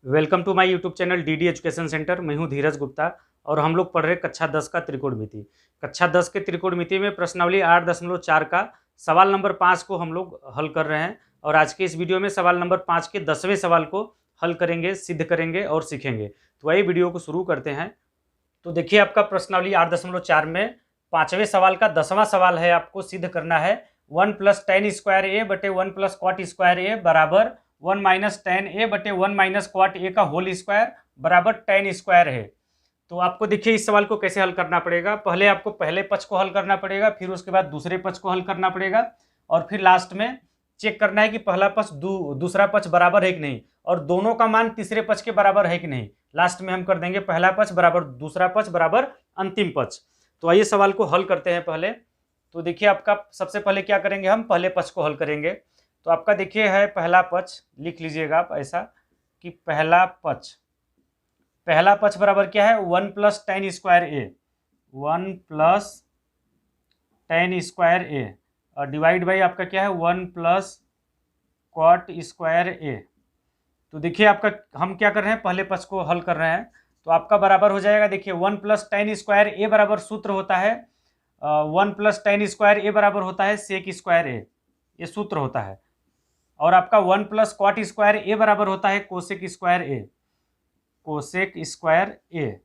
Welcome to my YouTube channel DD education centre. मैं हूं धीरज गुप्ता और हम लोग पढ़ रहे कक्षा 10 का त्रिकोणमिति। कक्षा 10 के त्रिकोणमिति में प्रश्नावली 8.4 का सवाल नंबर 5 को हम लोग हल कर रहे हैं और आज के इस वीडियो में सवाल नंबर 5 के 10वें सवाल को हल करेंगे, सिद्ध करेंगे और सीखेंगे। तो वही वीडियो को शुरू करते हैं। तो देखिए, आपका प्रश्नावली 8.4 में 5वें सवाल का 10वां सवाल है। आपको सिद्ध करना है 1 + tan स्क्वायर ए बटे 1 + cot स्क्वायर ए बराबर 1 - tan ए बटे 1 - cot ए का होल स्क्वायर बराबर tan स्क्वायर है। तो आपको देखिए इस सवाल को कैसे हल करना पड़ेगा। पहले आपको पहले पक्ष को हल करना पड़ेगा, फिर उसके बाद दूसरे पक्ष को हल करना पड़ेगा और फिर लास्ट में चेक करना है कि पहला पक्ष दूसरा पक्ष बराबर है कि नहीं और दोनों का मान तीसरे पक्ष के बराबर है कि नहीं। लास्ट में हम कर देंगे पहला पक्ष बराबर दूसरा पक्ष बराबर अंतिम पक्ष। तो आइए सवाल को हल करते हैं पहले। तो देखिए, आपका सबसे पहले क्या करेंगे, हम पहले पक्ष को हल करेंगे। तो आपका देखिए है पहला पक्ष, लिख लीजिएगा आप ऐसा कि पहला पक्ष बराबर क्या है 1 + tan स्क्वायर ए, 1 + tan स्क्वायर ए और डिवाइड बाई आपका क्या है 1 + cot स्क्वायर ए। तो देखिए आपका हम क्या कर रहे हैं, पहले पक्ष को हल कर रहे हैं। तो आपका बराबर हो जाएगा, देखिए 1 + tan स्क्वायर ए बराबर सूत्र होता है 1 + tan स्क्वायर ए बराबर होता है सेक स्क्वायर ए, ये सूत्र होता है। और आपका 1 + cot स्क्वायर ए बराबर होता है कोसेक स्क्वायर ए, कोसेक स्क्वायर ए।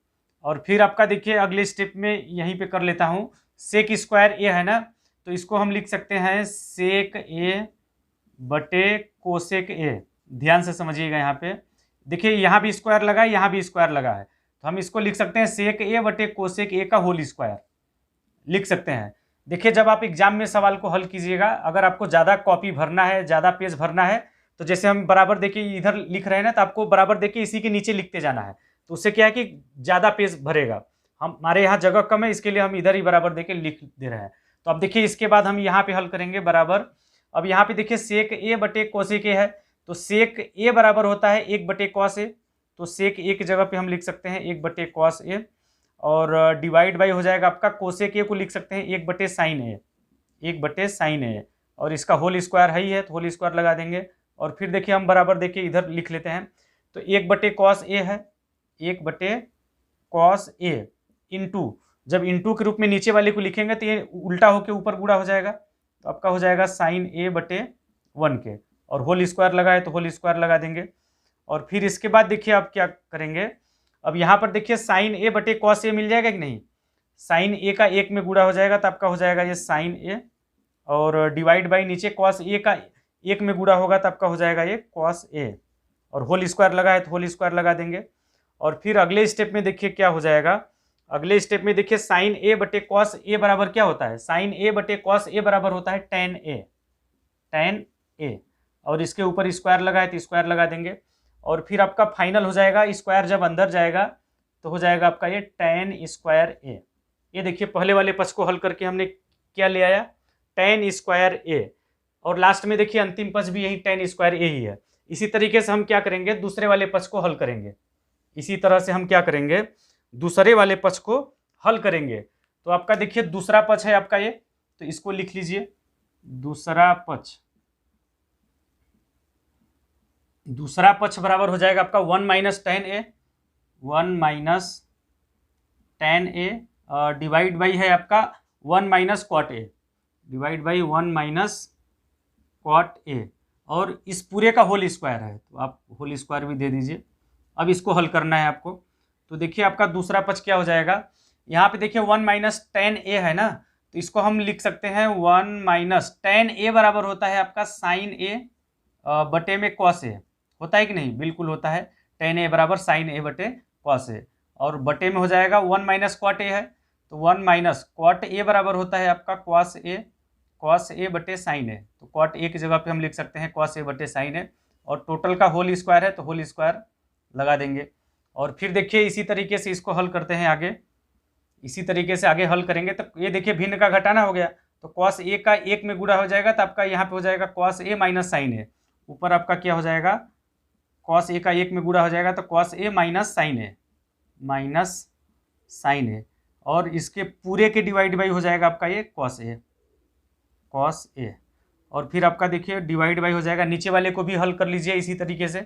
और फिर आपका देखिए अगले स्टेप में यहीं पे कर लेता हूँ, सेक स्क्वायर ए है ना, तो इसको हम लिख सकते हैं सेक ए बटे कोसेक ए। ध्यान से समझिएगा, यहाँ पे देखिए यहाँ भी स्क्वायर लगा है, यहाँ भी स्क्वायर लगा है, तो हम इसको लिख सकते हैं सेक ए बटे कोसेक ए का होल स्क्वायर लिख सकते हैं। देखिए जब आप एग्जाम में सवाल को हल कीजिएगा, अगर आपको ज़्यादा कॉपी भरना है, ज़्यादा पेज भरना है, तो जैसे हम बराबर देखिए इधर लिख रहे हैं ना, तो आपको बराबर देखिए इसी के नीचे लिखते जाना है। तो उससे क्या है कि ज़्यादा पेज भरेगा। हमारे यहाँ जगह कम है, इसके लिए हम इधर ही बराबर देके लिख दे रहे हैं। तो अब देखिए इसके बाद हम यहाँ पे हल करेंगे बराबर। अब यहाँ पे देखिए सेक ए बटे कोसेक ए है, तो सेक ए बराबर होता है 1 बटे कॉस ए। तो सेक ए की जगह पे हम लिख सकते हैं 1 बटे कॉस ए और डिवाइड बाई हो जाएगा आपका कोसेक ए को लिख सकते हैं 1 बटे साइन ए, 1 बटे साइन ए और इसका होल स्क्वायर है ही है, तो होल स्क्वायर लगा देंगे। और फिर देखिए हम बराबर देखिए इधर लिख लेते हैं, तो 1 बटे कॉस ए है, 1 बटे कॉस ए इंटू, जब इंटू के रूप में नीचे वाले को लिखेंगे तो ये उल्टा होकर ऊपर गुणा हो जाएगा, तो आपका हो जाएगा साइन ए बटे 1 के और होल स्क्वायर लगा है तो होल स्क्वायर लगा देंगे। और फिर इसके बाद देखिए आप क्या करेंगे, अब यहाँ पर देखिए साइन ए बटे कॉस ए मिल जाएगा कि नहीं, साइन ए का 1 में गुणा हो जाएगा तो आपका हो जाएगा ये साइन ए और डिवाइड बाई नीचे कॉस ए का 1 में गुणा होगा तो आपका हो जाएगा ये कॉस ए और होल स्क्वायर लगा है तो होल स्क्वायर लगा देंगे। और फिर अगले स्टेप में देखिए क्या हो जाएगा, अगले स्टेप में देखिए साइन ए बटे कॉस ए बराबर क्या होता है, साइन ए बटे कॉस ए बराबर होता है टेन ए और इसके ऊपर स्क्वायर लगा है तो स्क्वायर लगा देंगे। और फिर आपका फाइनल हो जाएगा, स्क्वायर जब अंदर जाएगा तो हो जाएगा आपका ये tan स्क्वायर ए। ये देखिए पहले वाले पक्ष को हल करके हमने क्या ले आया, tan स्क्वायर ए और लास्ट में देखिए अंतिम पक्ष भी यही tan स्क्वायर ए ही है। इसी तरीके से हम क्या करेंगे, दूसरे वाले पक्ष को हल करेंगे। इसी तरह से हम क्या करेंगे, दूसरे वाले पक्ष को हल करेंगे। तो आपका देखिए दूसरा पक्ष है आपका ये, तो इसको लिख लीजिए दूसरा पक्ष बराबर हो जाएगा आपका 1 - tan A, 1 - tan A divide by है आपका 1 - cot A, divide by 1 - cot ए और इस पूरे का होल स्क्वायर है तो आप होल स्क्वायर भी दे दीजिए। अब इसको हल करना है आपको। तो देखिए आपका दूसरा पक्ष क्या हो जाएगा, यहाँ पे देखिए 1 - tan ए है ना, तो इसको हम लिख सकते हैं 1 - tan ए बराबर होता है आपका साइन ए बटे में कॉस ए, होता है कि नहीं, बिल्कुल होता है, tan ए बराबर साइन ए बटे कॉस ए और बटे में हो जाएगा 1 - cot ए है, तो 1 - cot ए बराबर होता है आपका कॉस ए बटे साइन ए, तो cot ए की जगह पे हम लिख सकते हैं कॉस ए बटे साइन ए और टोटल का होल स्क्वायर है तो होल स्क्वायर लगा देंगे। और फिर देखिए इसी तरीके से इसको हल करते हैं आगे, इसी तरीके से आगे हल करेंगे। तो ये देखिए भिन्न का घटाना हो गया, तो कॉस ए का 1 में गुणा हो जाएगा तो आपका यहाँ पे हो जाएगा कॉस ए माइनस साइन ए, ऊपर आपका क्या हो जाएगा, कॉस ए का 1 में गुणा हो जाएगा तो कॉस ए माइनस साइन ए और इसके पूरे के डिवाइड बाई हो जाएगा आपका ये कॉस ए और फिर आपका देखिए डिवाइड बाई हो जाएगा, नीचे वाले को भी हल कर लीजिए इसी तरीके से,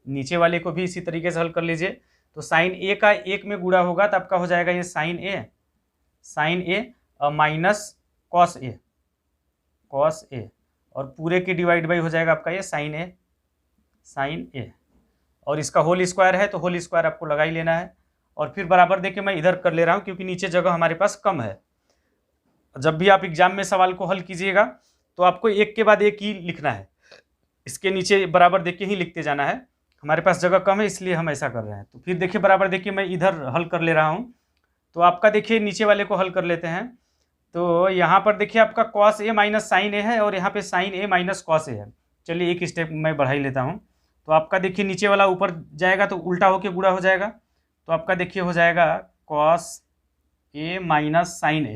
नीचे वाले को भी इसी तरीके से हल कर लीजिए। तो साइन ए का 1 में गुणा होगा तो आपका हो जाएगा ये sign A minus cos A, और पूरे की डिवाइड बाई हो जाएगा आपका ये साइन ए, और इसका होल स्क्वायर है तो होल स्क्वायर आपको लगा ही लेना है। और फिर बराबर देखिए मैं इधर कर ले रहा हूँ क्योंकि नीचे जगह हमारे पास कम है। जब भी आप एग्जाम में सवाल को हल कीजिएगा तो आपको एक के बाद एक ही लिखना है, इसके नीचे बराबर देख के ही लिखते जाना है। हमारे पास जगह कम है इसलिए हम ऐसा कर रहे हैं। तो फिर देखिए बराबर देखिए मैं इधर हल कर ले रहा हूँ। तो आपका देखिए नीचे वाले को हल कर लेते हैं। तो यहाँ पर देखिए आपका कॉस ए माइनस साइन ए है और यहाँ पे साइन ए माइनस कॉस ए है। चलिए एक स्टेप मैं बढ़ा ही लेता हूँ। तो आपका देखिए नीचे वाला ऊपर जाएगा तो उल्टा होके गुणा हो जाएगा। तो आपका देखिए हो जाएगा कॉस ए माइनस साइन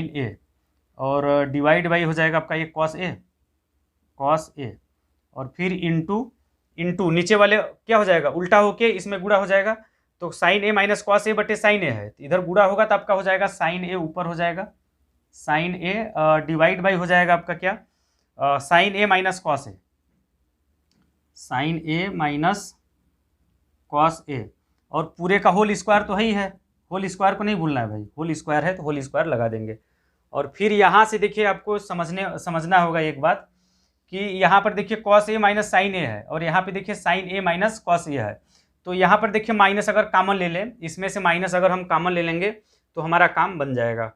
ए और डिवाइड बाई हो जाएगा आपका ये कॉस ए और फिर इंटू नीचे वाले क्या हो जाएगा उल्टा होके इसमें गुणा हो जाएगा। तो साइन ए माइनस कॉस ए बटे साइन ए है, तो इधर गुणा होगा तो आपका हो जाएगा साइन ए ऊपर हो जाएगा साइन ए डिवाइड बाई हो जाएगा आपका क्या sign A minus cos A और पूरे का होल स्क्वायर तो है ही है, होल स्क्वायर को नहीं भूलना है भाई, होल स्क्वायर है तो होल स्क्वायर लगा देंगे। और फिर यहाँ से देखिए आपको समझना होगा एक बात कि यहाँ पर देखिए कॉस ए माइनस साइन ए है और यहाँ पे देखिए साइन ए माइनस कॉस ए है। तो यहाँ पर देखिए माइनस अगर कॉमन ले लें, इसमें से माइनस अगर हम कॉमन ले लेंगे तो हमारा काम बन जाएगा।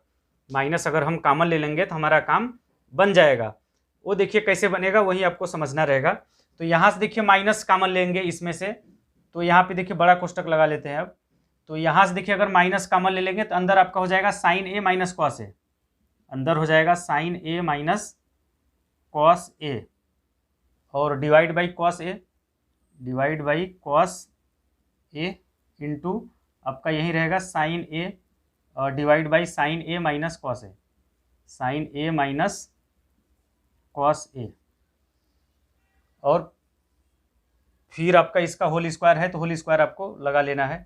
माइनस अगर हम कॉमन ले लेंगे तो हमारा काम बन जाएगा। वो देखिए कैसे बनेगा वही आपको समझना रहेगा। तो यहाँ से देखिए माइनस कॉमन लेंगे इसमें से, तो यहाँ पे देखिए बड़ा कोष्टक लगा लेते हैं अब। तो यहाँ से देखिए अगर माइनस कॉमन ले लेंगे तो अंदर आपका हो जाएगा sine A minus cos A, अंदर हो जाएगा sine A minus cos A और divide by cos A into आपका यही रहेगा sine A divide by sine A minus cos A और फिर आपका इसका होल स्क्वायर है तो होल स्क्वायर आपको लगा लेना है।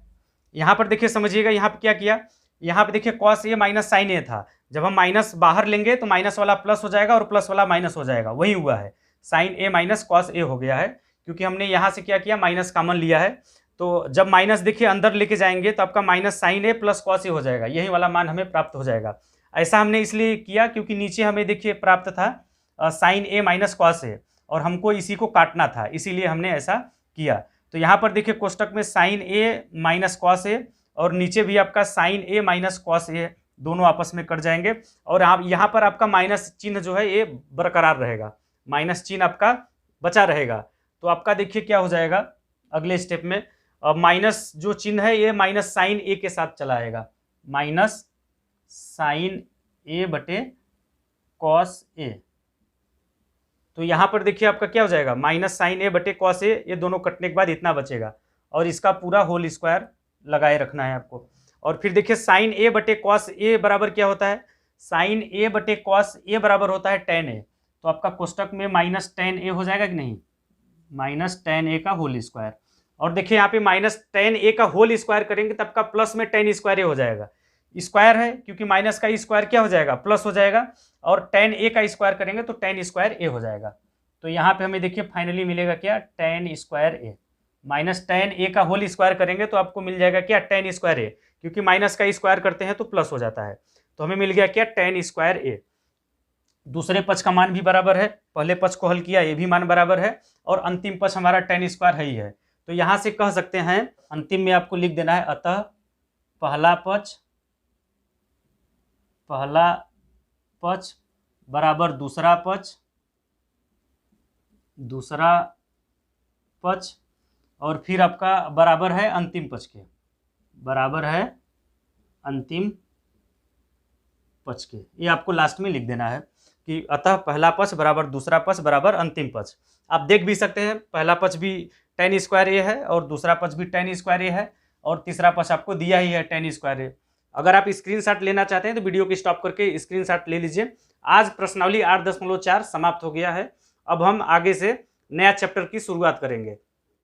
यहाँ पर देखिए समझिएगा यहाँ पे क्या किया, यहाँ पे देखिए कॉस ए माइनस साइन ए था, जब हम माइनस बाहर लेंगे तो माइनस वाला प्लस हो जाएगा और प्लस वाला माइनस हो जाएगा, वही हुआ है साइन ए माइनस कॉस ए हो गया है क्योंकि हमने यहाँ से क्या किया माइनस कॉमन लिया है। तो जब माइनस देखिए अंदर लेके जाएंगे तो आपका minus sign A plus cos A हो जाएगा, यही वाला मान हमें प्राप्त हो जाएगा। ऐसा हमने इसलिए किया क्योंकि नीचे हमें देखिए प्राप्त था sign A minus cos A और हमको इसी को काटना था, इसीलिए हमने ऐसा किया। तो यहाँ पर देखिए कोष्टक में sign A minus cos A और नीचे भी आपका साइन ए माइनस कॉस ए दोनों आपस में कट जाएंगे और आप यहाँ पर आपका माइनस चिन्ह जो है ये बरकरार रहेगा, माइनस चिन्ह आपका बचा रहेगा। तो आपका देखिए क्या हो जाएगा अगले स्टेप में माइनस जो चिन्ह है ये माइनस साइन ए के साथ चला आएगा, माइनस साइन ए बटे कॉस ए। तो यहाँ पर देखिए आपका क्या हो जाएगा माइनस साइन ए बटे कॉस ए, ये दोनों कटने के बाद इतना बचेगा और इसका पूरा होल स्क्वायर लगाए रखना है आपको। और फिर देखिए साइन ए बटे कॉस ए बराबर क्या होता है, साइन ए बटे कॉस ए बराबर होता है टेन ए। तो आपका कोष्टक में माइनस टेन ए हो जाएगा कि नहीं, माइनस टेन ए का होल स्क्वायर। और देखिए यहाँ पे माइनस टेन ए का होल स्क्वायर करेंगे तब का प्लस में टेन स्क्वायर ए हो जाएगा, स्क्वायर है क्योंकि माइनस का स्क्वायर क्या हो जाएगा प्लस हो जाएगा और टेन ए का स्क्वायर करेंगे तो टेन स्क्वायर ए हो जाएगा। तो यहाँ पे हमें देखिए फाइनली मिलेगा क्या टेन स्क्वायर ए, माइनस टेन ए का होल स्क्वायर करेंगे तो आपको मिल जाएगा क्या टेन स्क्वायर ए, क्योंकि माइनस का स्क्वायर करते हैं तो प्लस हो जाता है। तो हमें मिल गया क्या टेन स्क्वायर ए। दूसरे पक्ष का मान भी बराबर है, पहले पक्ष को हल किया ये भी मान बराबर है और अंतिम पक्ष हमारा टेन स्क्वायर है ही है। तो यहाँ से कह सकते हैं अंतिम में आपको लिख देना है अतः पहला पक्ष बराबर दूसरा पक्ष और फिर आपका बराबर है अंतिम पक्ष के, बराबर है अंतिम पक्ष के। ये आपको लास्ट में लिख देना है कि अतः पहला पक्ष बराबर दूसरा पक्ष बराबर अंतिम पक्ष। आप देख भी सकते हैं पहला पक्ष भी टेन स्क्वायर ए है और दूसरा पक्ष भी टेन स्क्वायर ए है और तीसरा पक्ष आपको दिया ही है टेन स्क्वायर ए। अगर आप स्क्रीनशॉट लेना चाहते हैं तो वीडियो को स्टॉप करके स्क्रीनशॉट ले लीजिए। आज प्रश्नावली 8.4 समाप्त हो गया है। अब हम आगे से नया चैप्टर की शुरुआत करेंगे।